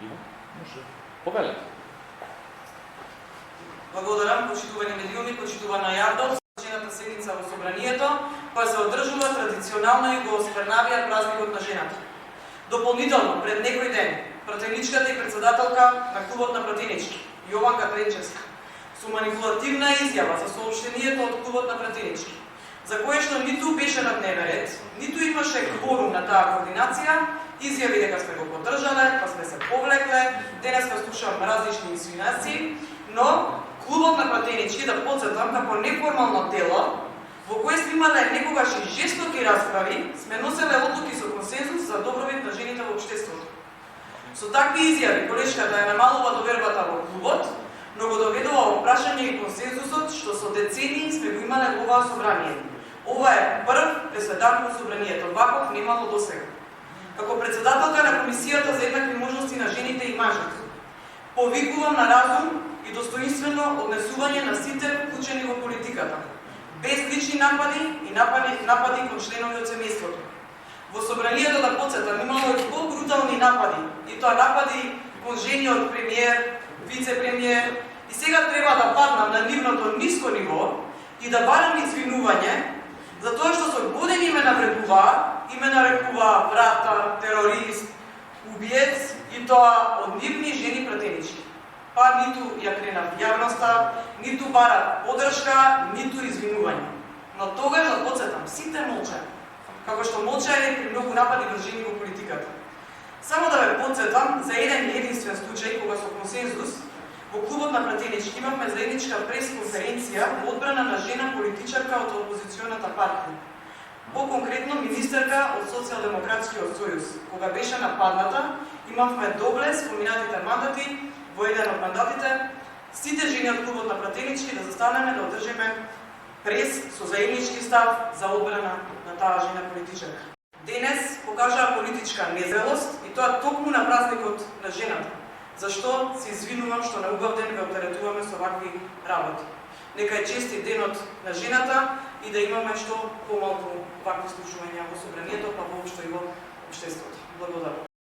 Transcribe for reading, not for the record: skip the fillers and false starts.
Има? Може. Повелете. Благодарам, почитувани медиуми, почитувана јавност. Жената седница во собранието, која се одржува традиционално и го осквернавија празникот на жената. Дополнително, пред некој ден, пратеничката и председателка на клубот на пратенички, Јованка Тренчевска, со манипулативна изјава за соопштението од клубот на пратенички, за кое што ниту беше на дневен ред, ниту имаше кворум на таа координација, изјави дека сме го поддржале, па сме се повлекле, денеска слушам различни инсинуации, но клубот на пратенички, да подсетам, како неформално тело, во кое сме имале некогаш и жестоки расправи, сме носеле одлуки со консензус за добровит на жените во општеството. Со такви изјави, колешката ја намалува довербата во клубот, но го доведува во прашање и консензусот што со децении сме го имале во оваа собрание. Ова е прв преседан во собранието, ваков немало досега. Како председателка на Комисијата за еднакви можности на жените и мажите, повикувам на разум и достоинствено однесување на сите вклучени во политиката, без лични напади и напади кон членови од семејството. Во собранието, да подсетам, имало и по-брутални напади, и тоа напади кон жени од премиер, вице-премиер, и сега треба да паднам на нивното ниско ниво и да барам извинување за тоа што со години ме нарекуваа врата, терорист, убиец, и тоа од нивни жени пратенички. Па ниту ја кренав јавноста, ниту бара поддршка, ниту извинување. Но тогаш, да подсетам, сите молчаат, како што молчаеле при многу напади на жени во политиката. Само да ве подсетам за еден единствен случај кога со консензус во клубот на пратенички имавме заедничка пресконференција во одбрана на жена политичарка од опозиционата партија. По-конкретно министерка од Социјалдемократскиот сојуз. Кога беше нападната, имавме добле споминатите мандати, во еден од мандатите, сите жени од клубот на пратенички да застанеме да одржиме прес со заеднички став за одбрана на таа жена политичарка. Денес покажаа политичка незрелост и тоа токму на празникот на жената. Зашто се извинувам што на убав ден ве оптеретуваме со вакви работи. Нека е честит денот на жената и да имаме што помалку вакви случувања во собранието, па воопшто и во општеството. Благодарам.